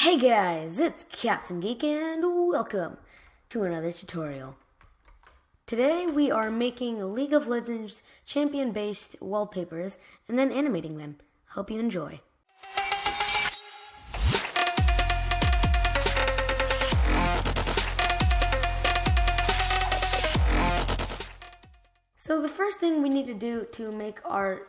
Hey guys, it's Captain Geek and welcome to another tutorial. Today we are making League of Legends champion-based wallpapers and then animating them. Hope you enjoy. So the first thing we need to do to make our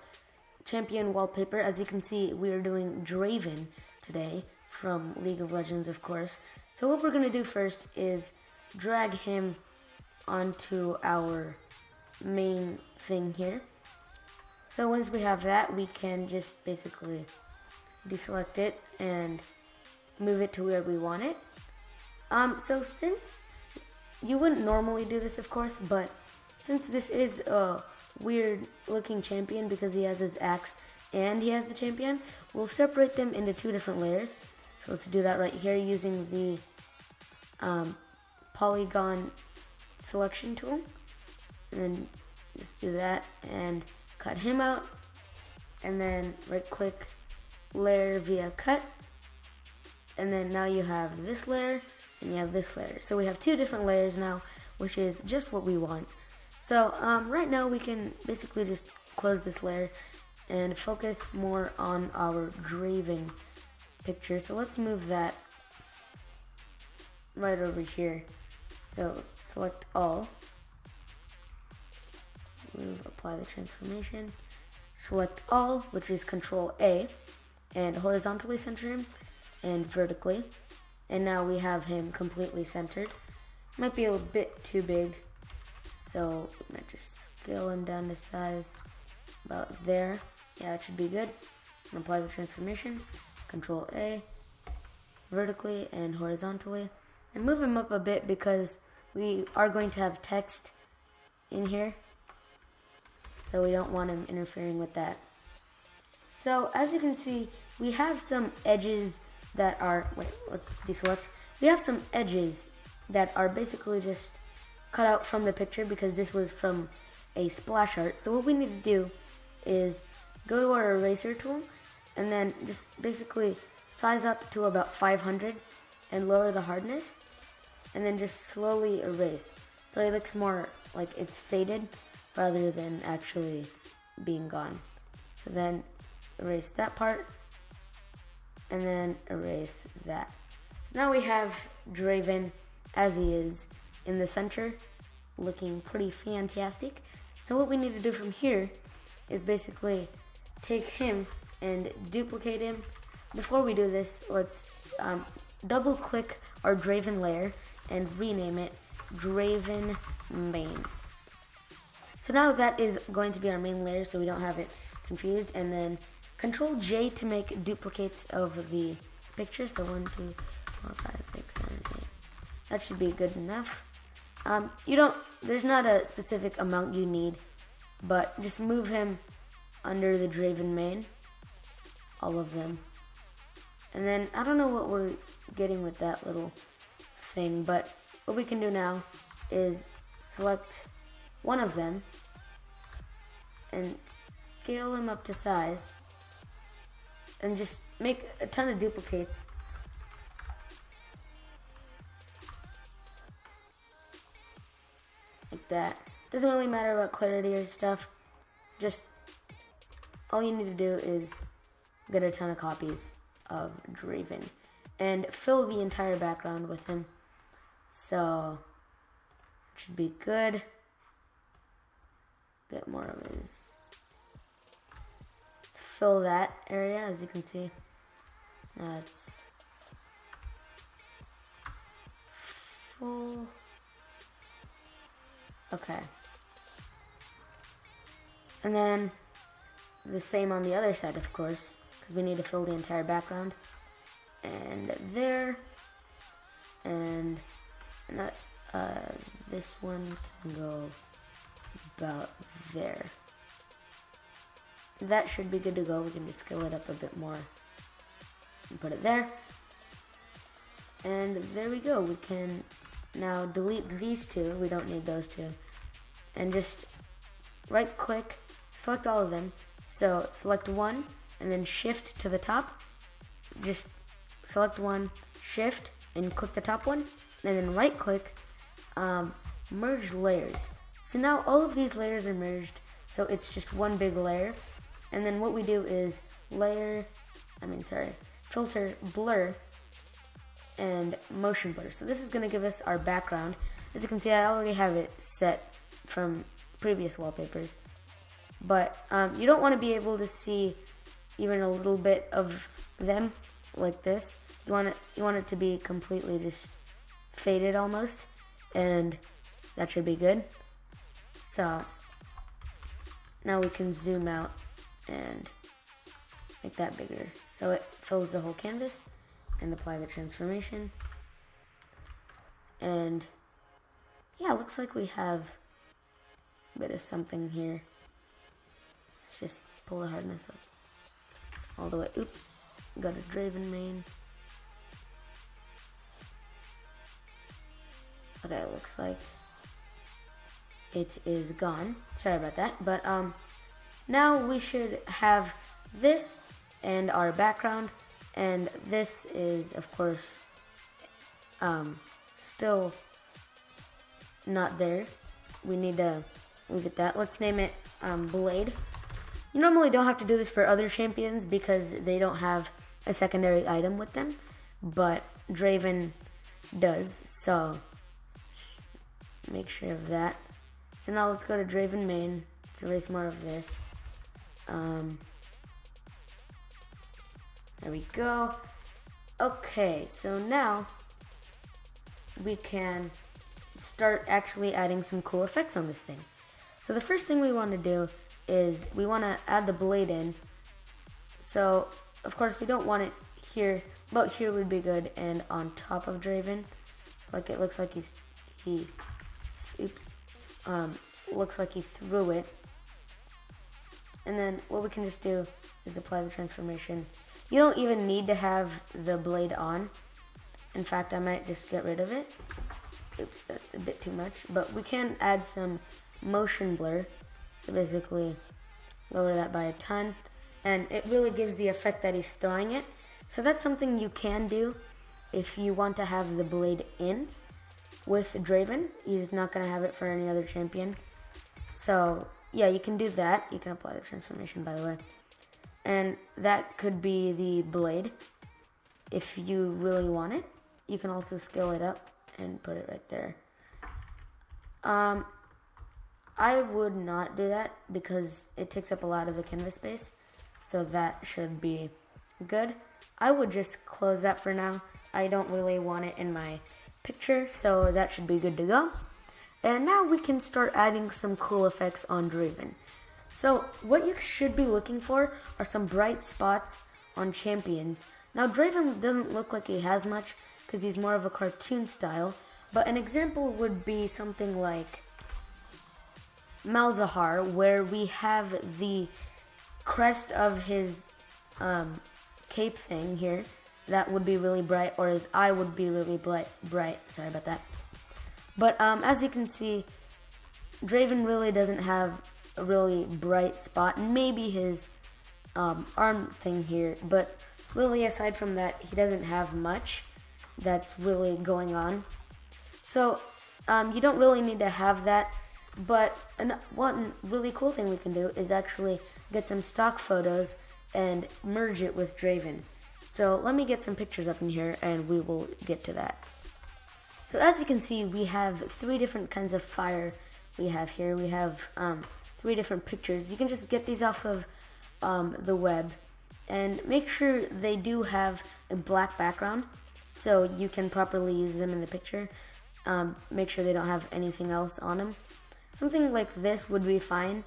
champion wallpaper, as you can see, we are doing Draven today from League of Legends, of course. So what we're going to do first is drag him onto our main thing here. So once we have that, we can just basically deselect it and move it to where we want it. So since you wouldn't normally do this, of course, but since this is a weird looking champion because he has his axe and he has the champion, we'll separate them into two different layers. So let's do that right here using the polygon selection tool. And then just do that and cut him out. And then right click layer via cut. And then now you have this layer and you have this layer. So we have two different layers now, which is just what we want. So right now we can basically just close this layer and focus more on our Draven picture. So let's move that right over here. So select all. Let's move, apply the transformation. Select all, which is Control A, and horizontally center him and vertically. And now we have him completely centered. Might be a little bit too big, so we might just scale him down to size about there. Yeah, that should be good. And apply the transformation. Control A, vertically and horizontally, and move him up a bit because we are going to have text in here, so we don't want him interfering with that. So as you can see, we have some edges that are, let's deselect. We have some edges that are basically just cut out from the picture because this was from a splash art. So what we need to do is go to our eraser tool and then just basically size up to about 500 and lower the hardness, and then just slowly erase. So it looks more like it's faded rather than actually being gone. So then erase that part and then erase that. So now we have Draven as he is in the center, looking pretty fantastic. So what we need to do from here is basically take him and duplicate him. Before we do this, let's double click our Draven layer and rename it Draven Main. So now that is going to be our main layer so we don't have it confused, and then Control J to make duplicates of the picture. So 1, 2, 4, 5, 6, 7, 8. That should be good enough. There's not a specific amount you need, but just move him under the Draven main, all of them. And then I don't know what we're getting with that little thing, but what we can do now is select one of them and scale him up to size and just make a ton of duplicates. Like that. Doesn't really matter about clarity or stuff. Just all you need to do is get a ton of copies of Draven and fill the entire background with him. So it should be good. Get more of his. Let's fill that area, as you can see. That's full. Okay. And then the same on the other side, of course, because we need to fill the entire background. And there. And this one can go about there. That should be good to go. We can just scale it up a bit more and put it there. And there we go. We can now delete these two. We don't need those two. And just right click, select all of them. So select one and then shift to the top. Just select one, shift, and click the top one, and then right click, merge layers. So now all of these layers are merged, so it's just one big layer. And then what we do is filter, blur, and motion blur. So this is gonna give us our background. As you can see, I already have it set from previous wallpapers, but you don't want to be able to see even a little bit of them like this. You want it to be completely just faded almost, and that should be good. So now we can zoom out and make that bigger so it fills the whole canvas, and apply the transformation. And yeah, it looks like we have a bit of something here. Let's just pull the hardness up all the way. Oops, got a Draven main. Okay, it looks like it is gone. Sorry about that. But now we should have this and our background, and this is of course still not there. We need to leave it that. Let's name it Blade. You normally don't have to do this for other champions because they don't have a secondary item with them, but Draven does, so make sure of that. So now let's go to Draven main. Let's erase more of this. There we go. Okay, so now we can start actually adding some cool effects on this thing. So the first thing we want to do is we want to add the blade in. So of course we don't want it here, but here would be good, and on top of Draven, like it looks like looks like he threw it. And then what we can just do is apply the transformation. You don't even need to have the blade on. In fact, I might just get rid of it. Oops, that's a bit too much. But we can add some motion blur. So basically, lower that by a ton. And it really gives the effect that he's throwing it. So that's something you can do if you want to have the blade in with Draven. He's not going to have it for any other champion. So yeah, you can do that. You can apply the transformation, by the way. And that could be the blade if you really want it. You can also scale it up and put it right there. I would not do that because it takes up a lot of the canvas space, so that should be good. I would just close that for now. I don't really want it in my picture, so that should be good to go. And now we can start adding some cool effects on Draven. So what you should be looking for are some bright spots on champions. Now Draven doesn't look like he has much because he's more of a cartoon style, but an example would be something like Malzahar, where we have the crest of his cape thing here. That would be really bright, or his eye would be really bright. Sorry about that. But as you can see, Draven really doesn't have a really bright spot. Maybe his arm thing here, but really aside from that, he doesn't have much that's really going on. So you don't really need to have that. But one really cool thing we can do is actually get some stock photos and merge it with Draven. So let me get some pictures up in here and we will get to that. So as you can see, we have 3 different kinds of fire we have here. We have 3 different pictures. You can just get these off of the web, and make sure they do have a black background so you can properly use them in the picture. Make sure they don't have anything else on them. Something like this would be fine.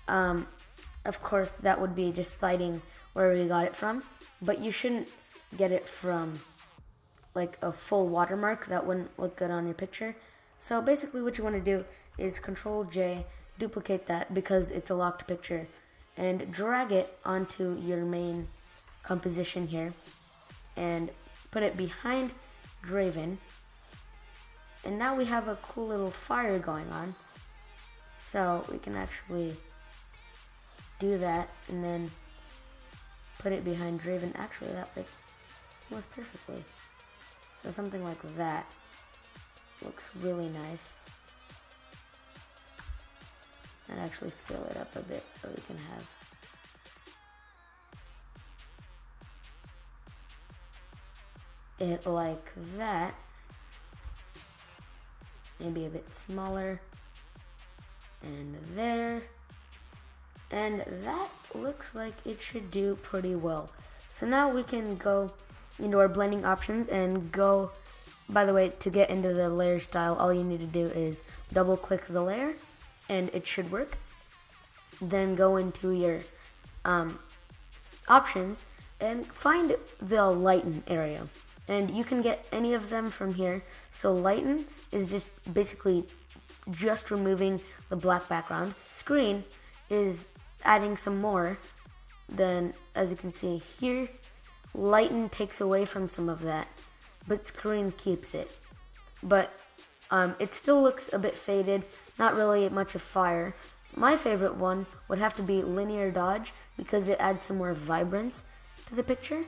Of course, that would be just citing where we got it from, but you shouldn't get it from like a full watermark. That wouldn't look good on your picture. So basically what you want to do is Control J, duplicate that because it's a locked picture, and drag it onto your main composition here and put it behind Draven. And now we have a cool little fire going on. So we can actually do that and then put it behind Draven. Actually, that fits almost perfectly. So something like that looks really nice. I'd actually scale it up a bit so we can have it like that. Maybe a bit smaller. And there. And that looks like it should do pretty well. So now we can go into our blending options and go, by the way, to get into the layer style, all you need to do is double click the layer and it should work. Then go into your options and find the lighten area. And you can get any of them from here. So lighten is just basically just removing the black background. Screen is adding some more. Then, as you can see here, lighten takes away from some of that, but screen keeps it. But it still looks a bit faded, not really much of fire. My favorite one would have to be linear dodge because it adds some more vibrance to the picture.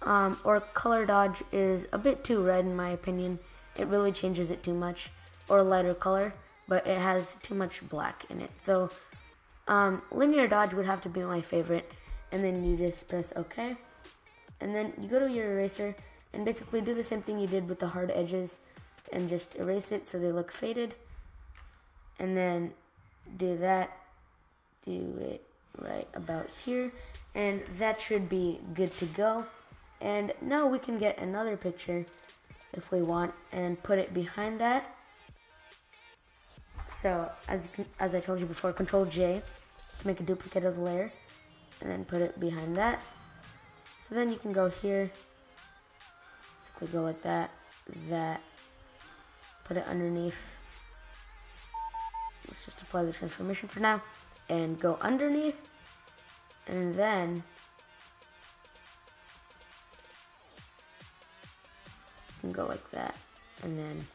Or color dodge is a bit too red in my opinion. It really changes it too much. Or lighter color, but it has too much black in it. So linear dodge would have to be my favorite. And then you just press OK. And then you go to your eraser and basically do the same thing you did with the hard edges and just erase it so they look faded. And then do that. Do it right about here. And that should be good to go. And now we can get another picture if we want and put it behind that. So as I told you before, Control J to make a duplicate of the layer and then put it behind that. So then you can go here, basically go like that, put it underneath. Let's just apply the transformation for now and go underneath, and then you can go like that and then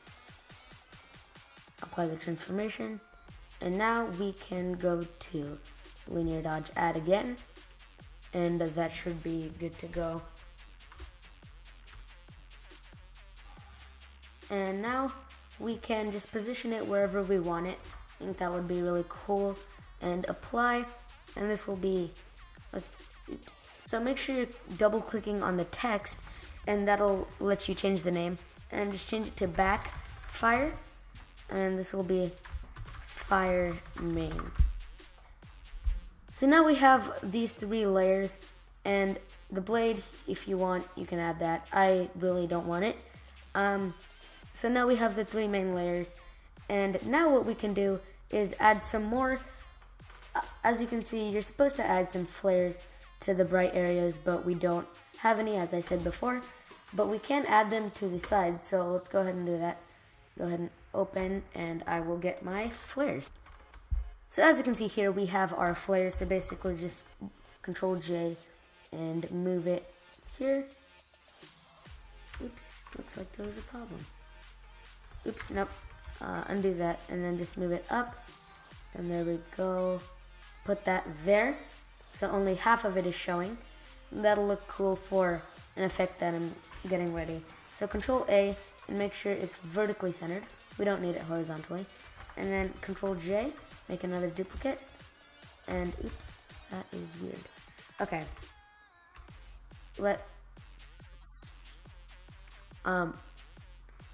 apply the transformation. And now we can go to linear dodge, add again, and that should be good to go. And now we can just position it wherever we want it. I think that would be really cool. And apply, and this will be, so make sure you're double clicking on the text and that'll let you change the name, and just change it to backfire, and this will be fire main. So now we have these 3 layers, and the blade, if you want, you can add that. I really don't want it. So now we have the 3 main layers, and now what we can do is add some more. As you can see, you're supposed to add some flares to the bright areas, but we don't have any, as I said before, but we can add them to the sides. So let's go ahead and do that. Go ahead and open, and I will get my flares. So as you can see here, we have our flares. So basically just Control J and move it here. Oops, looks like there was a problem. Oops, nope. Undo that and then just move it up. And there we go. Put that there. So only half of it is showing. That'll look cool for an effect that I'm getting ready. So Control A and make sure it's vertically centered. We don't need it horizontally. And then Control J, make another duplicate. And oops, that is weird. Okay. Let's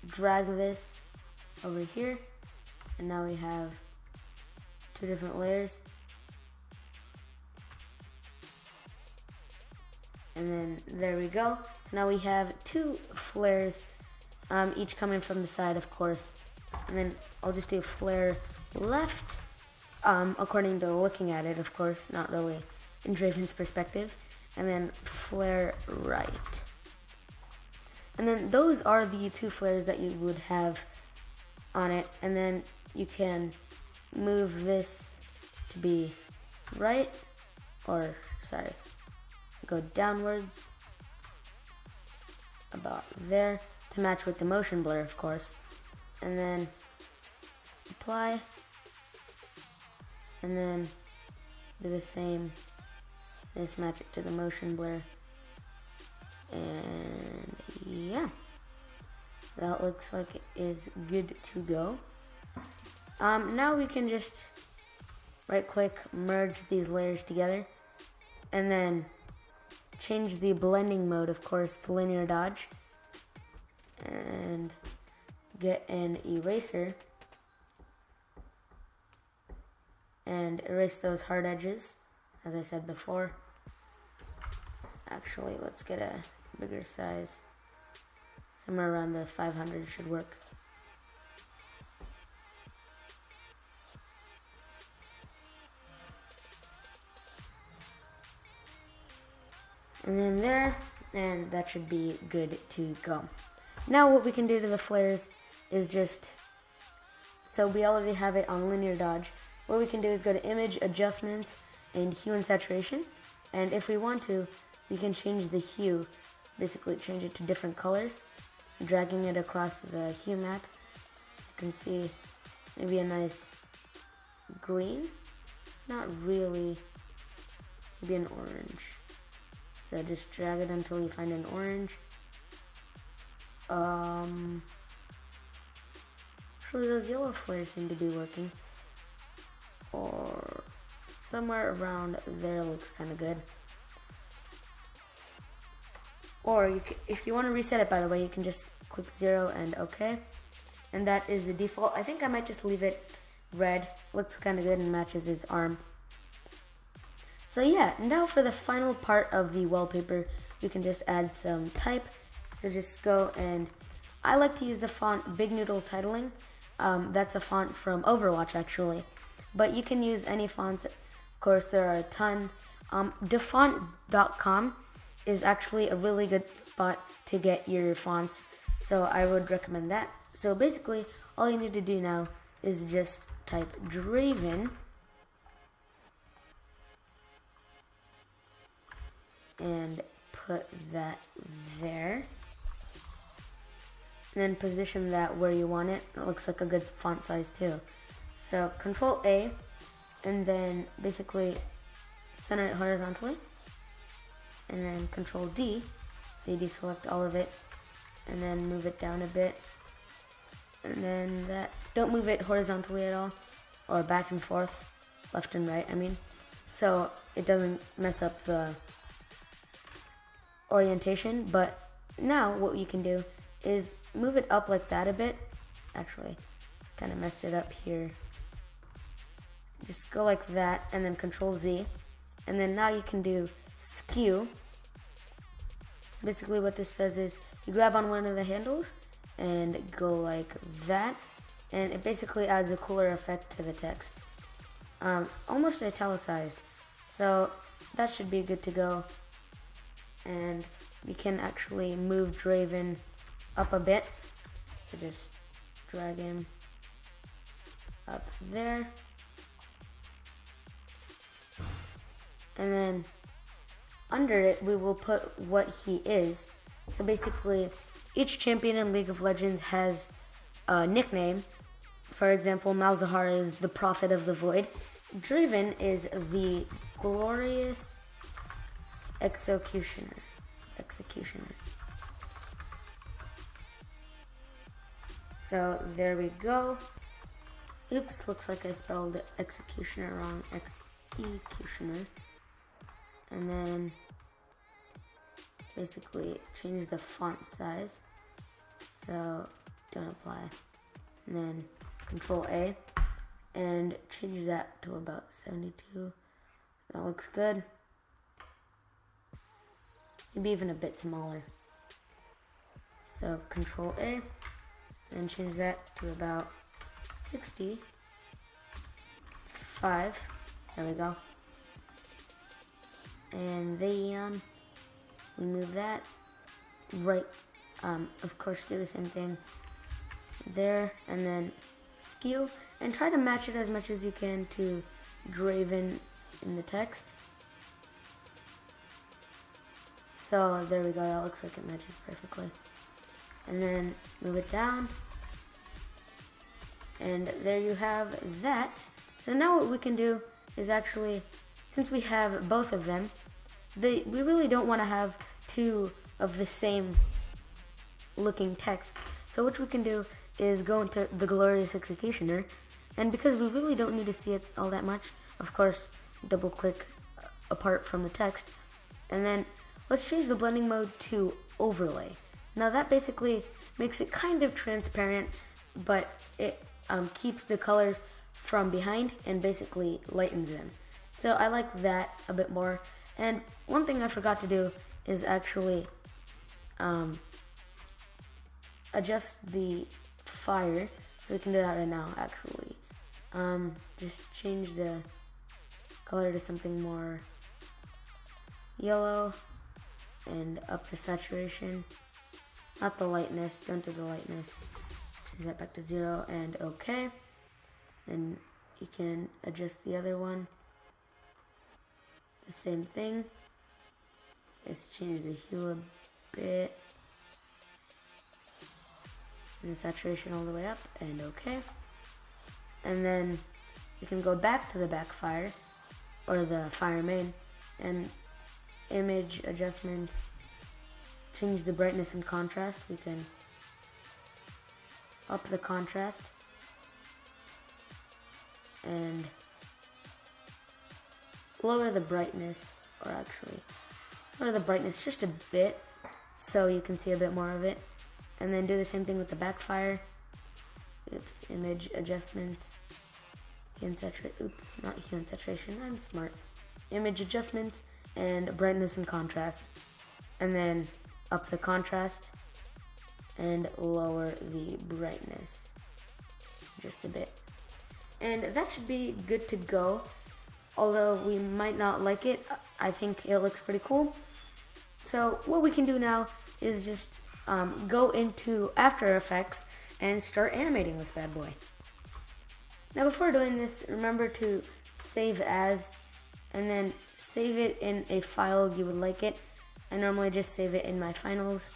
drag this over here. And now we have 2 different layers. And then there we go. So now we have 2 flares, each coming from the side, of course. And then I'll just do flare left, according to looking at it, of course, not really in Draven's perspective. And then flare right. And then those are the 2 flares that you would have on it. And then you can move this to be right, or sorry, go downwards about there to match with the motion blur, of course. And then apply, and then do the same, just match it to the motion blur, and That looks like it is good to go. Now we can just right click, merge these layers together, and then change the blending mode, of course, to linear dodge, and get an eraser and erase those hard edges, as I said before. Actually, let's get a bigger size. Somewhere around the 500 should work. And then there, and that should be good to go. Now what we can do to the flares is just, so we already have it on linear dodge. What we can do is go to image, adjustments, and hue and saturation. And if we want to, we can change the hue, basically change it to different colors, dragging it across the hue map. You can see maybe a nice green, not really, maybe an orange. So just drag it until you find an orange. Actually, those yellow flares seem to be working. Or somewhere around there looks kind of good. Or you can, if you want to reset it, by the way, you can just click 0 and OK. And that is the default. I think I might just leave it red. Looks kind of good and matches his arm. So yeah, now for the final part of the wallpaper, we can just add some type. So just go, and I like to use the font Big Noodle Titling. That's a font from Overwatch actually. But you can use any fonts. Of course, there are a ton. Defont.com is actually a really good spot to get your fonts. So I would recommend that. So basically, all you need to do now is just type Draven. And put that there. And then position that where you want it. It looks like a good font size too. So Control A, and then basically center it horizontally. And then Control D, so you deselect all of it. And then move it down a bit. And then that, don't move it horizontally at all. Or back and forth, left and right, I mean. So it doesn't mess up the orientation. But now what you can do is move it up like that a bit. Actually, kind of messed it up here. Just go like that and then Control Z. And then now you can do Skew. So basically what this does is you grab on one of the handles and go like that. And it basically adds a cooler effect to the text. Almost italicized. So that should be good to go. And we can actually move Draven up a bit. So just drag him up there. And then under it, we will put what he is. So basically, each champion in League of Legends has a nickname. For example, Malzahar is the Prophet of the Void. Draven is the Glorious Executioner. So there we go. Oops, looks like I spelled executioner wrong. Executioner. And then basically change the font size. So don't apply. And then Control A and change that to about 72. That looks good. Maybe even a bit smaller. So Control A and change that to about 65. There we go. And then we move that right. Of course, do the same thing there, and then Skew, and try to match it as much as you can to Draven in the text. So there we go. That looks like it matches perfectly. And then move it down, and there you have that. So now what we can do is actually, since we have both of them, we really don't want to have two of the same looking text. So what we can do is go into the glorious executioner, and because we really don't need to see it all that much, of course, double click apart from the text, and then let's change the blending mode to overlay. Now that basically makes it kind of transparent, but it keeps the colors from behind and basically lightens them. So I like that a bit more. And one thing I forgot to do is actually adjust the fire. So we can do that right now, actually. Just change the color to something more yellow and up the saturation. Not the lightness, don't do the lightness. Change that back to 0 and okay. Then you can adjust the other one. The same thing. Just change the hue a bit. And the saturation all the way up and okay. And then you can go back to the backfire or the fire main and image adjustments, change the brightness and contrast. We can up the contrast and lower the brightness, or actually lower the brightness just a bit so you can see a bit more of it. And then do the same thing with the backfire. Oops, image adjustments, hue and saturation. Oops, not hue and saturation, I'm smart. Image adjustments and brightness and contrast. And then up the contrast and lower the brightness just a bit. And that should be good to go. Although we might not like it, I think it looks pretty cool. So what we can do now is just go into After Effects and start animating this bad boy. Now before doing this, remember to save as, and then save it in a file you would like it. I normally just save it in my finals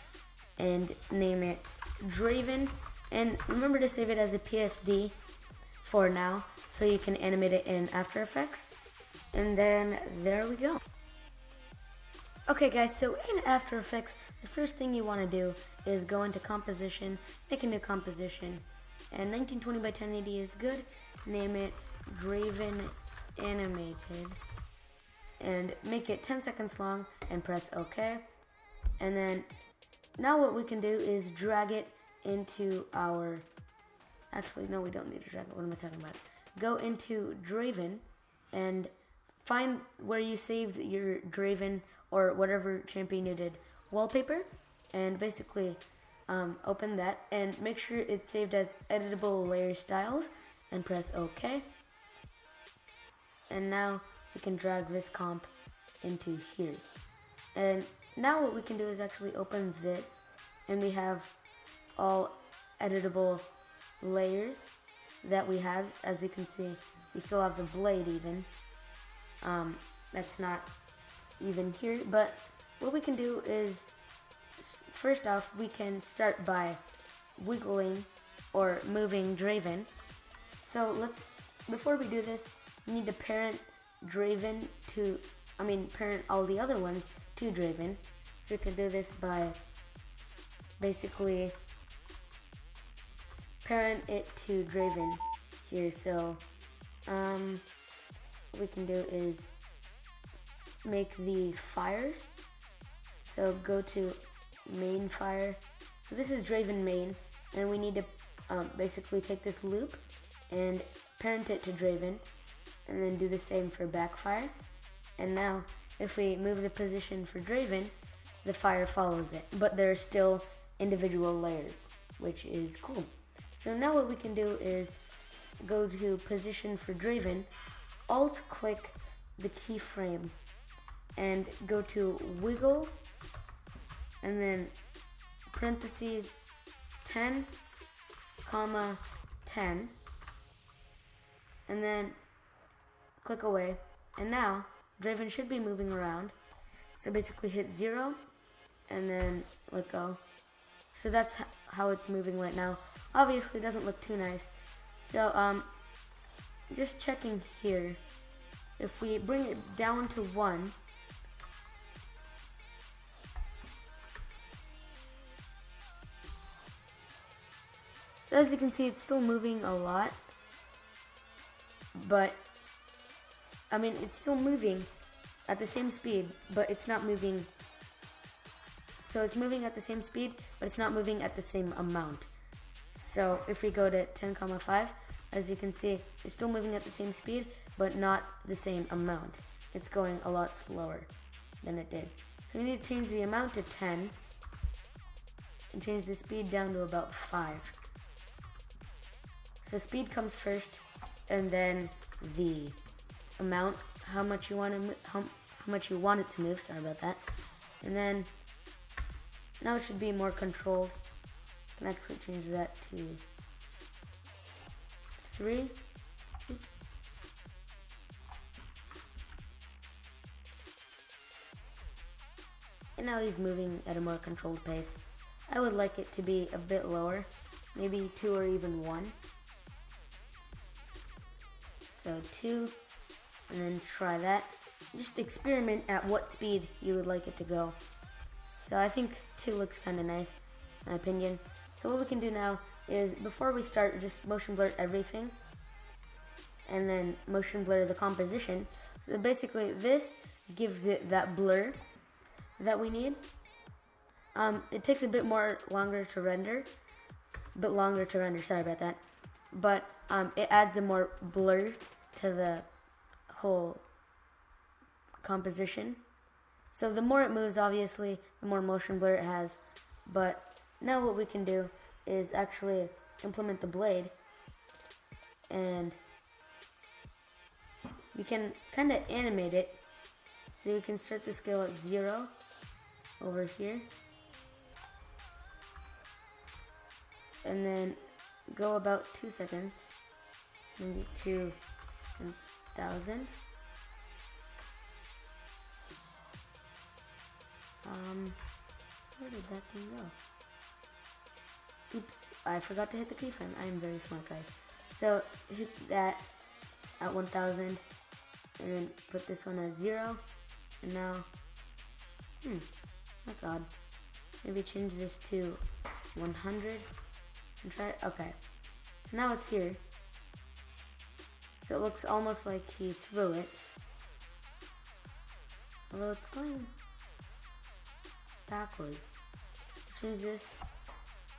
and name it Draven. And remember to save it as a PSD for now, so you can animate it in After Effects. And then there we go. Okay guys, so in After Effects, the first thing you want to do is go into composition, make a new composition, and 1920 by 1080 is good. Name it Draven Animated, and make it 10 seconds long, and press OK. And then now what we can do is drag it into our, actually no, we don't need to drag it, what am I talking about? Go into Draven and find where you saved your Draven or whatever champion you did wallpaper, and basically open that and make sure it's saved as editable layer styles and press OK. And now we can drag this comp into here. And now what we can do is actually open this, and we have all editable layers that we have. As you can see, we still have the blade even. That's not even here, but what we can do is, first off, we can start by wiggling or moving Draven. So before we do this, we need to parent Draven to, parent all the other ones to Draven. So we can do this by basically parent it to Draven here. So what we can do is make the fires. So go to main fire. So this is Draven main, and we need to basically take this loop and parent it to Draven, and then do the same for backfire. And now if we move the position for Draven, the fire follows it, but there are still individual layers, which is cool. So now what we can do is go to position for Draven, alt click the keyframe and go to wiggle, and then parentheses 10, comma 10, and then click away. And now Draven should be moving around. So basically hit 0 and then let go. So that's how it's moving right now. Obviously it doesn't look too nice. So just checking here, if we bring it down to 1, So as you can see, it's still moving a lot, but I mean, it's still moving at the same speed, but it's not moving. So it's moving at the same speed, but it's not moving at the same amount. So if we go to 10,5, as you can see, it's still moving at the same speed, but not the same amount. It's going a lot slower than it did. So we need to change the amount to 10 and change the speed down to about 5. So speed comes first, and then the amount, how much you want it to move. Sorry about that. And then now it should be more controlled. I can actually change that to 3. Oops. And now he's moving at a more controlled pace. I would like it to be a bit lower, maybe 2 or even 1. So 2, and then try that. Just experiment at what speed you would like it to go. So I think 2 looks kind of nice, in my opinion. So what we can do now is, before we start, just motion blur everything, and then motion blur the composition. So basically this gives it that blur that we need. It takes a bit longer to render, sorry about that. But it adds a more blur to the whole composition. So the more it moves, obviously, the more motion blur it has. But now what we can do is actually implement the blade, and we can kind of animate it. So we can start the scale at 0 over here, and then go about 2 seconds, maybe to 1,000. Where did that thing go? Oops, I forgot to hit the keyframe. I'm very smart, guys. So hit that at 1,000, and then put this one at 0, and now, that's odd. Maybe change this to 100 and try it. Okay, so now it's here. So it looks almost like he threw it, although it's going backwards. Change this,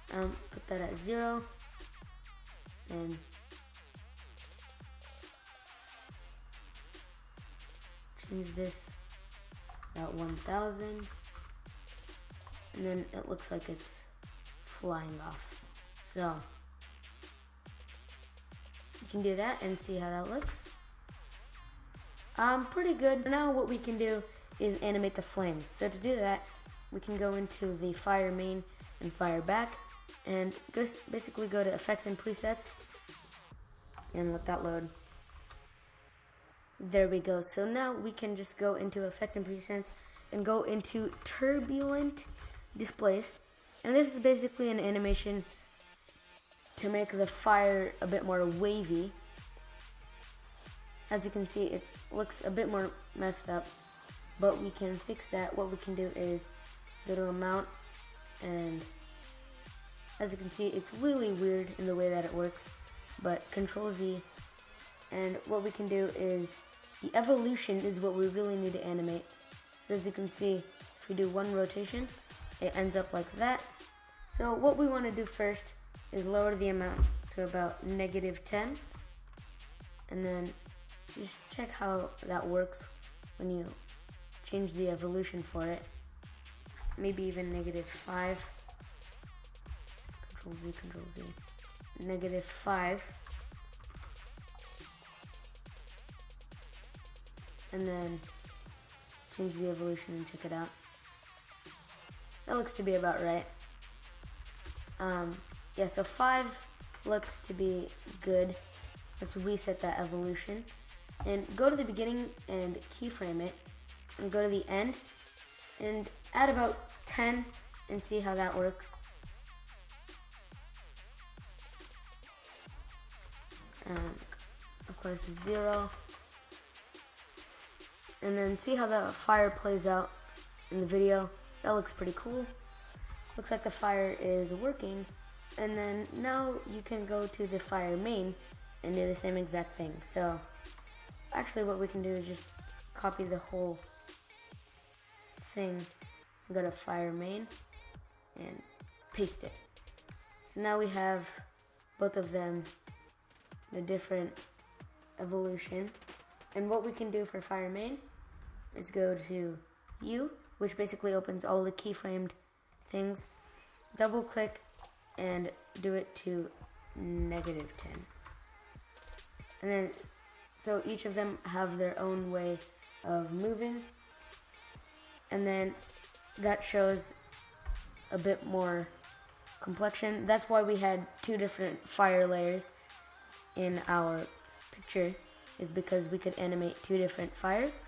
put that at 0, and change this at 1,000, and then it looks like it's flying off. So you can do that and see how that looks. Pretty good. Now what we can do is animate the flames. So to do that, we can go into the fire main and fire back, and basically go to effects and presets and let that load. There we go. So now we can just go into effects and presets and go into Turbulent Displace, and this is basically an animation to make the fire a bit more wavy. As you can see, it looks a bit more messed up, but we can fix that. What we can do is go to amount, and as you can see, it's really weird in the way that it works, but Control Z, and what we can do is the evolution is what we really need to animate. So as you can see, if we do 1 rotation, it ends up like that. So what we want to do first is lower the amount to about -10, and then just check how that works when you change the evolution for it. Maybe even -5. Control Z, Control Z. -5. And then change the evolution and check it out. That looks to be about right. Yeah, so 5 looks to be good. Let's reset that evolution. And go to the beginning and keyframe it. And go to the end. And add about 10 and see how that works. And of course 0. And then see how the fire plays out in the video. That looks pretty cool. Looks like the fire is working. And then now you can go to the fire main and do the same exact thing. So actually what we can do is just copy the whole thing, go to fire main and paste it. So now we have both of them in a different evolution. And what we can do for fire main is go to Hue, which basically opens all the keyframed things, double click and do it to -10. And then, so each of them have their own way of moving. And then that shows a bit more complexion. That's why we had two different fire layers in our picture, is because we could animate two different fires.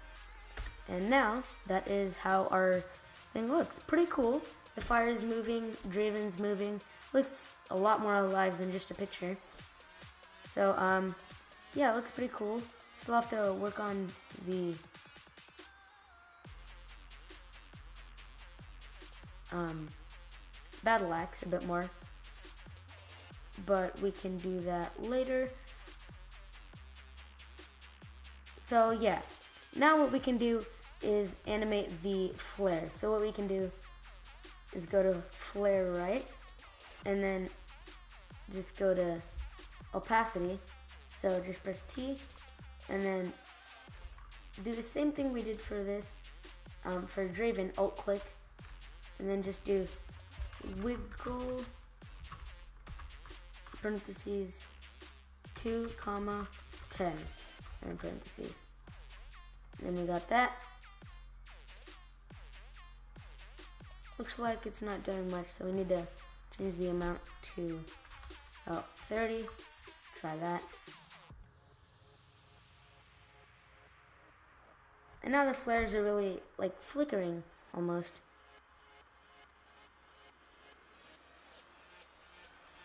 And now that is how our thing looks. Pretty cool. The fire is moving, Draven's moving. Looks a lot more alive than just a picture. So yeah, it looks pretty cool. Still have to work on the battle axe a bit more, but we can do that later. So yeah, now what we can do is animate the flare. So what we can do is go to flare right, and then just go to opacity. So just press T, and then do the same thing we did for this, for Draven, alt click, and then just do wiggle parentheses 2, 10, and parentheses. And then we got that. Looks like it's not doing much, so we need to change the amount to about 30. Try that. And now the flares are really like flickering almost.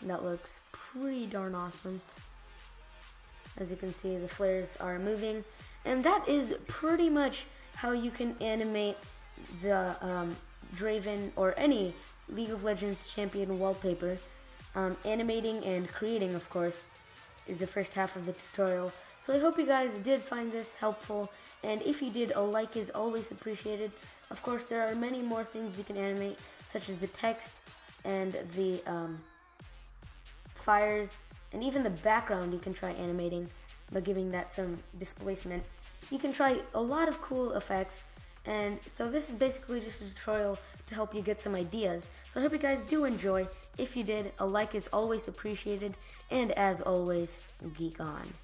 That looks pretty darn awesome. As you can see, the flares are moving, and that is pretty much how you can animate the Draven or any League of Legends champion wallpaper. Animating and creating, of course, is the first half of the tutorial. So I hope you guys did find this helpful, and if you did, a like is always appreciated. Of course, there are many more things you can animate, such as the text and the fires, and even the background you can try animating by giving that some displacement. You can try a lot of cool effects, and so this is basically just a tutorial to help you get some ideas. So I hope you guys do enjoy. If you did, a like is always appreciated, and as always, geek on.